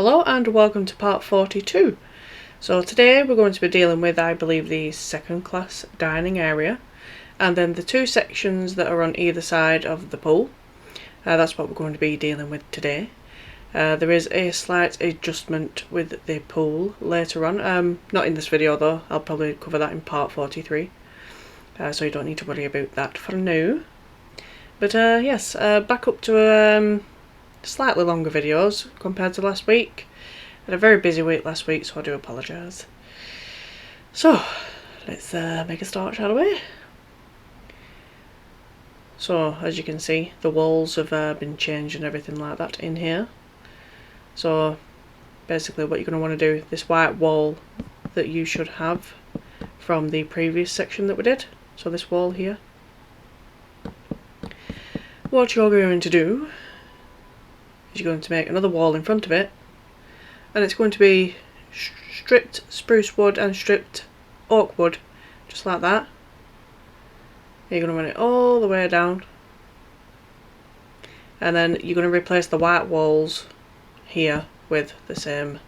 Hello and welcome to part 42. So today we're going to be dealing with, I believe, the second class dining area and then the two sections that are on either side of the pool. That's what we're going to be dealing with today. There is a slight adjustment with the pool later on, not in this video though. I'll probably cover that in part 43, so you don't need to worry about that for now. But yes, back up to slightly longer videos compared to last week. I had a very busy week last week, so I do apologise. So, let's make a start, shall we? So, as you can see, the walls have been changed and everything like that in here. So, basically what you're going to want to do, this white wall that you should have from the previous section that we did, so this wall here, what you're going to do is you're going to make another wall in front of it, and it's going to be stripped spruce wood and stripped oak wood, just like that. You're going to run it all the way down, and then you're going to replace the white walls here with the same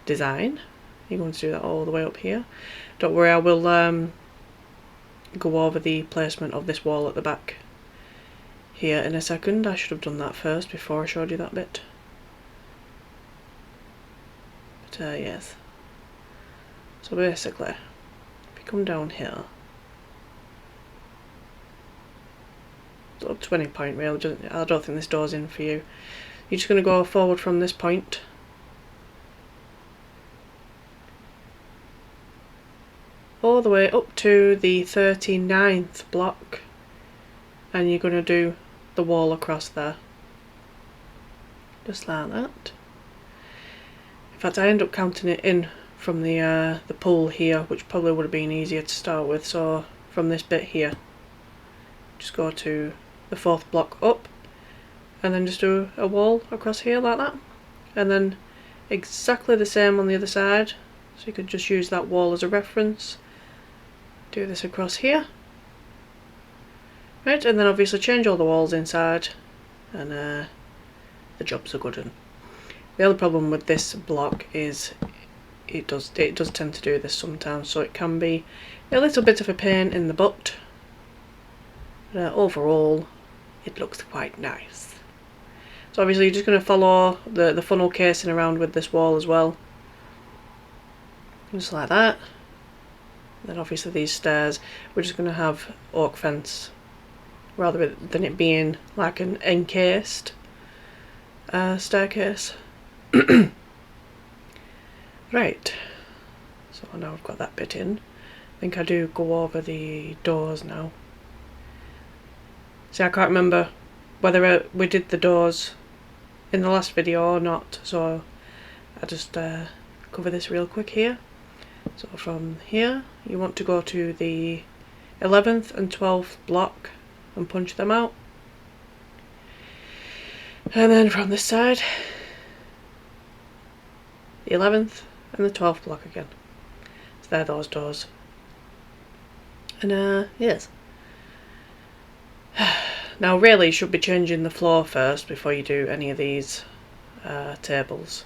design. You're going to do that all the way up here. Don't worry, I will go over the placement of this wall at the back here in a second. I should have done that first before I showed you that bit. But yes. So basically, if you come down here, it's up to any point really. I don't think this door's in for you. You're just going to go forward from this point. All the way up to the 39th block. And you're going to do the wall across there. Just like that. In fact, I end up counting it in from the pool here, which probably would have been easier to start with. So from this bit here, just go to the 4th block up, and then just do a wall across here like that. And then exactly the same on the other side. So you could just use that wall as a reference. Do this across here. Right, and then obviously change all the walls inside, and the job's a good one. The other problem with this block is it does tend to do this sometimes, so it can be a little bit of a pain in the butt. But overall, it looks quite nice. So obviously you're just going to follow the funnel casing around with this wall as well, just like that. Then obviously these stairs, we're just going to have oak fence, rather than it being like an encased staircase. Right, so now I've got that bit in. I think I do go over the doors now. See, I can't remember whether we did the doors in the last video or not, so I just cover this real quick here. So from here, you want to go to the 11th and 12th block and punch them out. And then from this side, the 11th and the 12th block again. So they're those doors. And yes. Now really you should be changing the floor first before you do any of these tables,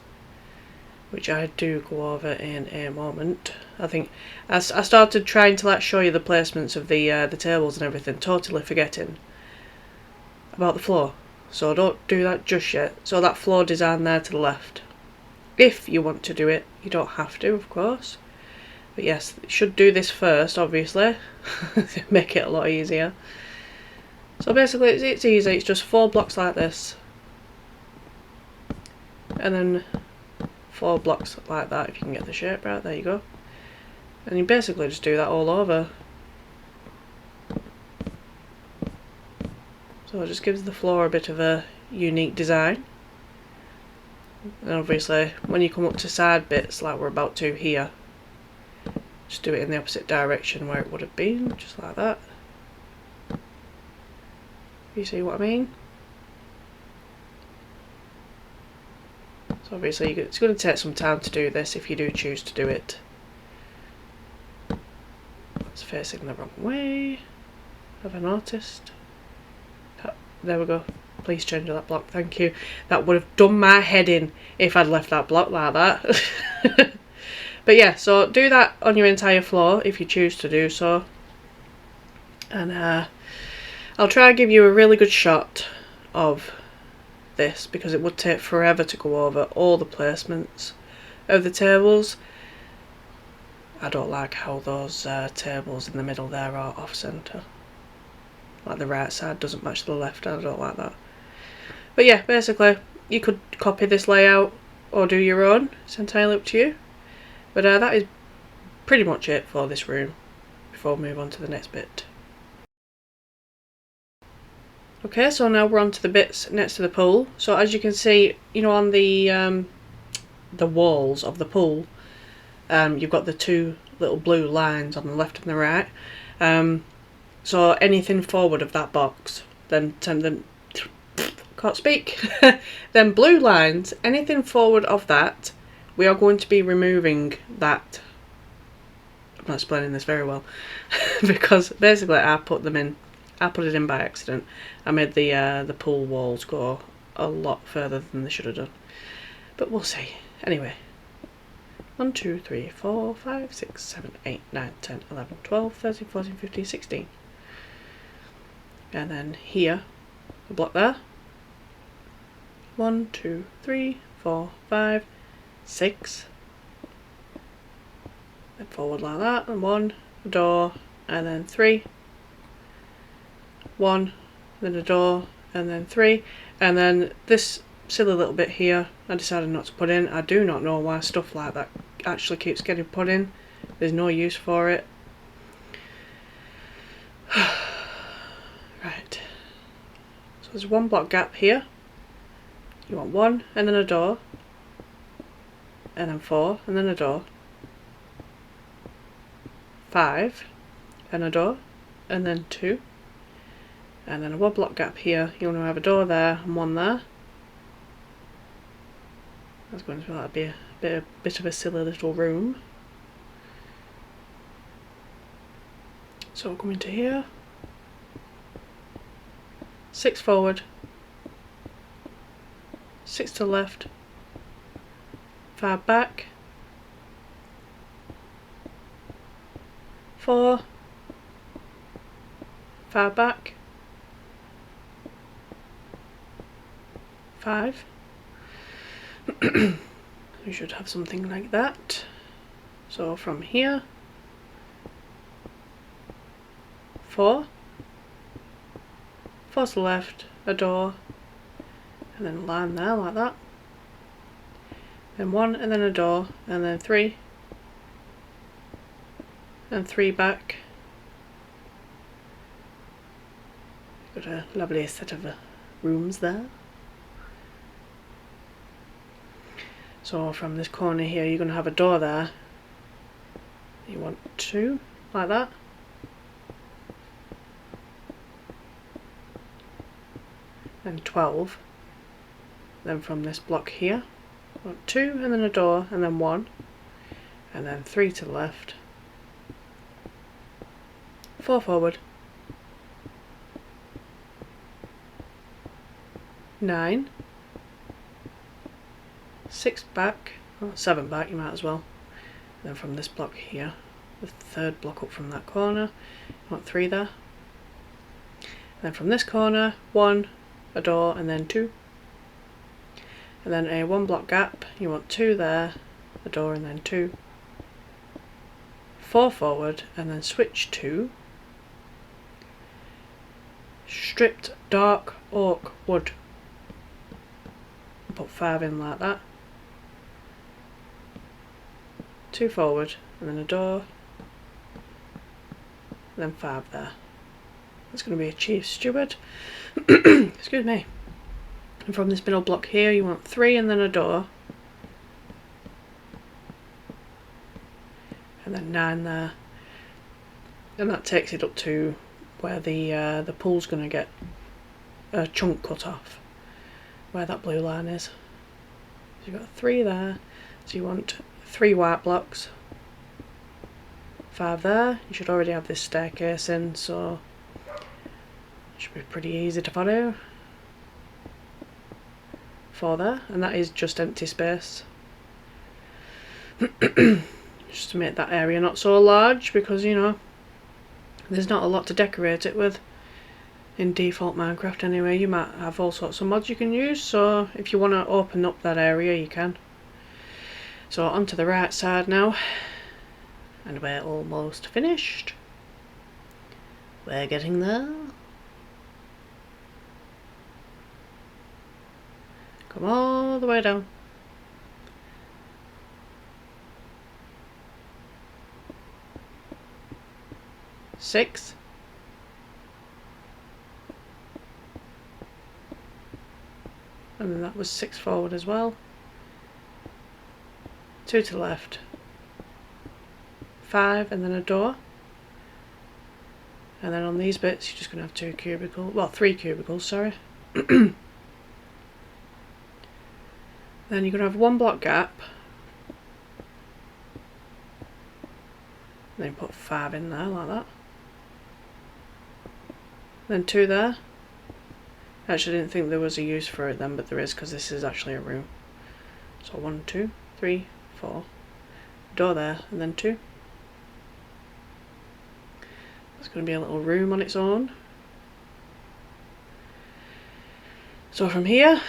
which I do go over in a moment. I think I started trying to show you the placements of the tables and everything, totally forgetting about the floor. So don't do that just yet. So that floor design there to the left. If you want to do it, you don't have to, of course. But yes, you should do this first, obviously, to make it a lot easier. So basically it's easy, it's just 4 blocks like this. And then 4 blocks like that, if you can get the shape right, there you go. And you basically just do that all over. So it just gives the floor a bit of a unique design. And obviously when you come up to side bits like we're about to here, just do it in the opposite direction where it would have been, just like that. You see what I mean? So obviously it's going to take some time to do this if you do choose to do it. It's facing the wrong way. Have I noticed? Oh, there we go. Please change that block, thank you. That would have done my head in if I'd left that block like that. But yeah, so do that on your entire floor if you choose to do so. And I'll try and give you a really good shot of this, because it would take forever to go over all the placements of the tables. I don't like how those tables in the middle there are off centre. Like the right side doesn't match the left, I don't like that. But yeah, basically you could copy this layout or do your own, it's entirely up to you. But that is pretty much it for this room before we move on to the next bit. Okay, so now we're on to the bits next to the pool. So as you can see, you know, on the walls of the pool, you've got the two little blue lines on the left and the right. So anything forward of that box, then can't speak. Then blue lines, anything forward of that, we are going to be removing that. I'm not explaining this very well because basically I put it in by accident. I made the pool walls go a lot further than they should have done, but we'll see. Anyway, 1, 2, 3, 4, 5, 6, 7, 8, 9, 10, 11, 12, 13, 14, 15, 16. And then here, the block there. 1, 2, 3, 4, 5, 6. Then forward like that, and 1, a door, and then 3. 1, then a door, and then 3. And then this silly little bit here, I decided not to put in. I do not know why stuff like that actually keeps getting put in. There's no use for it. Right. So there's one block gap here. You want 1, and then a door, and then 4, and then a door, 5, and a door, and then 2, and then a 1 block gap here. You want to have a door there and 1 there. That's going to be a bit of a silly little room. So we'll come into here. 6 forward, 6 to the left, 5 back, 4, 5 back, 5. We should have something like that. So from here, 4, 4 to the left, a door, and then a line there like that. Then 1, and then a door, and then 3, and 3 back. Got a lovely set of rooms there. So from this corner here, you're going to have a door there. You want 2, like that. And 12. Then from this block here, you want 2, and then a door, and then 1, and then 3 to the left, 4 forward, 9, 6 back, oh, 7 back you might as well. And then from this block here, the third block up from that corner, you want 3 there. And then from this corner, 1, a door, and then 2. And then a 1 block gap, you want 2 there, a door, and then 2. 4 forward, and then switch to stripped dark oak wood. Put 5 in like that. 2 forward, and then a door, and then 5 there. That's going to be a chief steward. Excuse me. And from this middle block here, you want 3 and then a door, and then 9 there. And that takes it up to where the pool's going to get a chunk cut off, where that blue line is. So you've got 3 there. So you want 3 white blocks, 5 there. You should already have this staircase in, so it should be pretty easy to follow. 4 there, and that is just empty space. Just to make that area not so large, because you know there's not a lot to decorate it with in default Minecraft anyway. You might have all sorts of mods you can use, so if you want to open up that area you can. So onto the right side now, and we're almost finished. We're getting there. Come all the way down. Six. And then that was 6 forward as well. 2 to the left. 5 and then a door. And then on these bits you're just going to have 2 cubicles, well 3 cubicles, sorry. Then you're going to have 1 block gap. Then put 5 in there like that. Then 2 there. Actually, I didn't think there was a use for it then, but there is, because this is actually a room. So 1, 2, 3, 4. Door there, and then 2. It's going to be a little room on its own. So from here,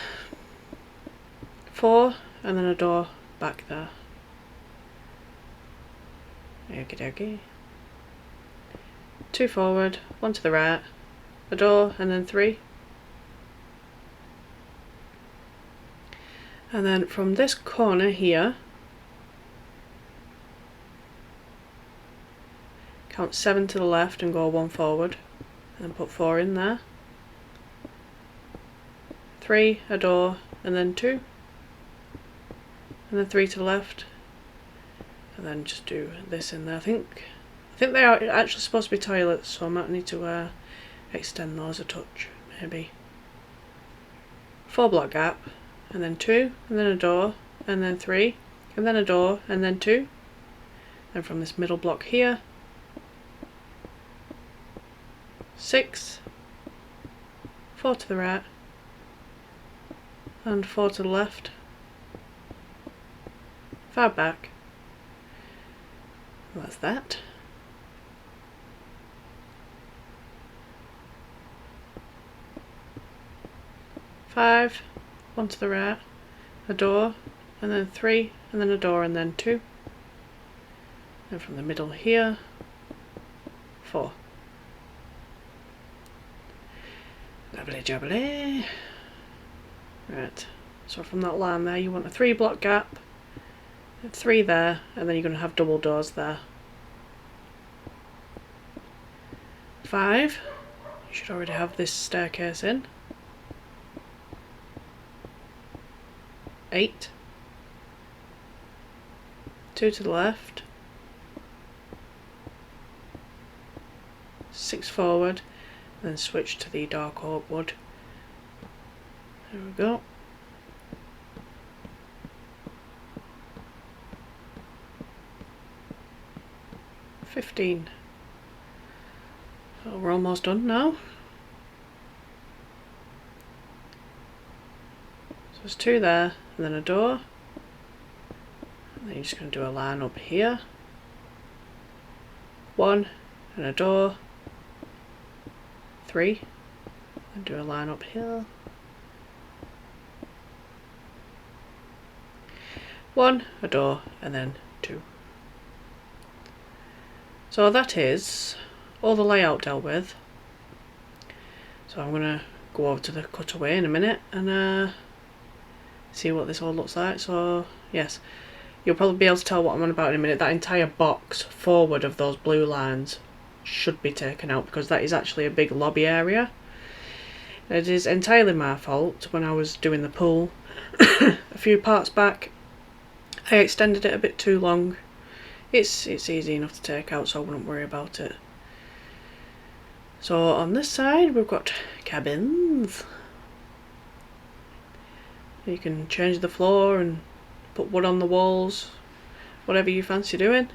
4, and then a door back there. Okie dokie. 2 forward, 1 to the right, a door, and then 3. And then from this corner here, count 7 to the left and go 1 forward, and then put 4 in there. 3, a door, and then 2, and then 3 to the left, and then just do this in there. I think they are actually supposed to be toilets, so I might need to extend those a touch, maybe. 4 block gap, and then 2, and then a door, and then 3, and then a door, and then 2. And from this middle block here, 6, 4 to the right, and 4 to the left, 5 back. And that's that. Five, 1 to the right, a door, and then 3, and then a door, and then 2. And from the middle here, 4. Lovely jubbly. Right, so from that line there you want a 3 block gap, 3 there, and then you're going to have double doors there. 5, you should already have this staircase in. 8, 2 to the left, 6 forward, then switch to the dark oak wood. There we go. $15. So we're almost done now. So there's 2 there, and then a door. And then you're just going to do a line up here. 1, and a door. 3, and do a line up here. 1, a door, and then 2. So that is all the layout dealt with. So I'm going to go over to the cutaway in a minute and see what this all looks like. So yes, you'll probably be able to tell what I'm on about in a minute. That entire box forward of those blue lines should be taken out, because that is actually a big lobby area. It is entirely my fault. When I was doing the pool a few parts back, I extended it a bit too long. It's easy enough to take out, so I wouldn't worry about it. So on this side we've got cabins. You can change the floor and put wood on the walls, whatever you fancy doing.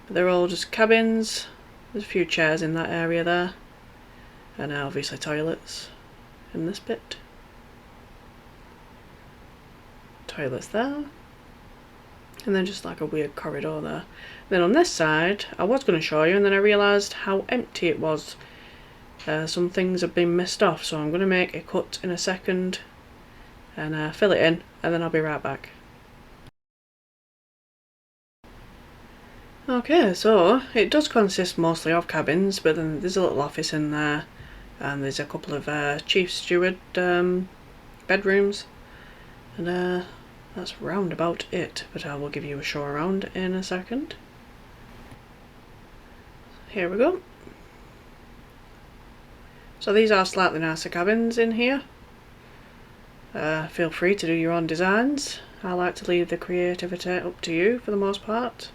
But they're all just cabins. There's a few chairs in that area there, and obviously toilets in this bit. toilets there. And then just like a weird corridor there. Then on this side, I was going to show you, and then I realised how empty it was. Some things have been missed off, so I'm going to make a cut in a second and fill it in, and then I'll be right back. Okay, so it does consist mostly of cabins, but then there's a little office in there, and there's a couple of chief steward bedrooms, and that's round about it, but I will give you a show around in a second. Here we go. So these are slightly nicer cabins in here. Feel free to do your own designs. I like to leave the creativity up to you for the most part.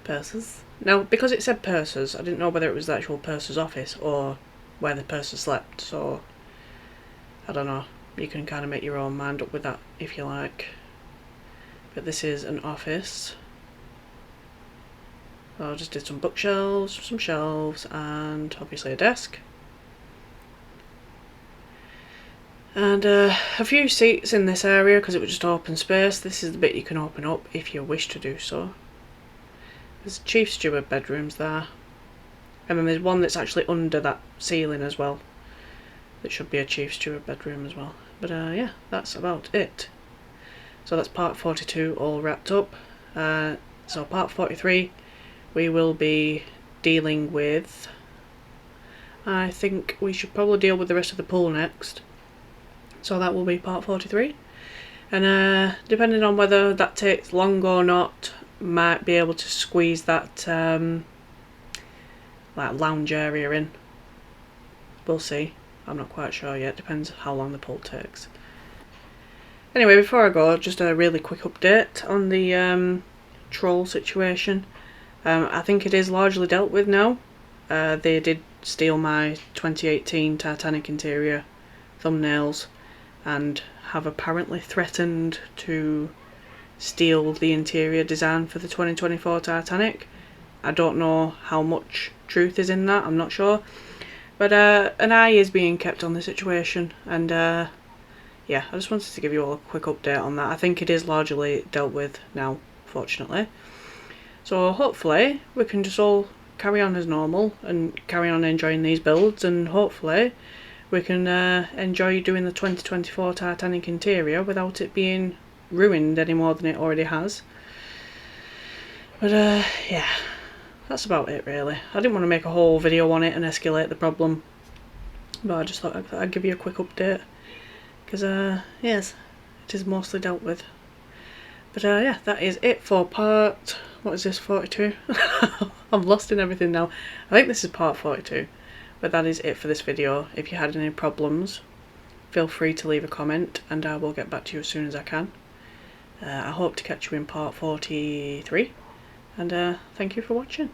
Purses. Now, because it said purses, I didn't know whether it was the actual purser's office or where the purser slept, so I don't know. You can kind of make your own mind up with that if you like. But this is an office. So I just did some bookshelves, some shelves, and obviously a desk. And a few seats in this area because it was just open space. This is the bit you can open up if you wish to do so. There's chief steward bedrooms there. And then there's one that's actually under that ceiling as well. That should be a chief steward bedroom as well. But yeah, that's about it. So that's part 42 all wrapped up. So part 43 we will be dealing with... I think we should probably deal with the rest of the pool next. So that will be part 43. And depending on whether that takes long or not, might be able to squeeze that like lounge area in. We'll see. I'm not quite sure yet. Depends how long the pool takes. Anyway, before I go, just a really quick update on the troll situation. I think it is largely dealt with now. They did steal my 2018 Titanic interior thumbnails and have apparently threatened to steal the interior design for the 2024 Titanic. I don't know how much truth is in that, I'm not sure. But an eye is being kept on the situation, and yeah, I just wanted to give you all a quick update on that. I think it is largely dealt with now, fortunately. So hopefully we can just all carry on as normal and carry on enjoying these builds, and hopefully we can enjoy doing the 2024 Titanic interior without it being ruined any more than it already has. But yeah, that's about it really. I didn't want to make a whole video on it and escalate the problem, but I just thought I'd give you a quick update, because yes, it is mostly dealt with. But yeah, that is it for part, what is this, 42? I'm lost in everything now. I think this is part 42, but that is it for this video. If you had any problems, feel free to leave a comment and I will get back to you as soon as I can. I hope to catch you in part 43, and thank you for watching.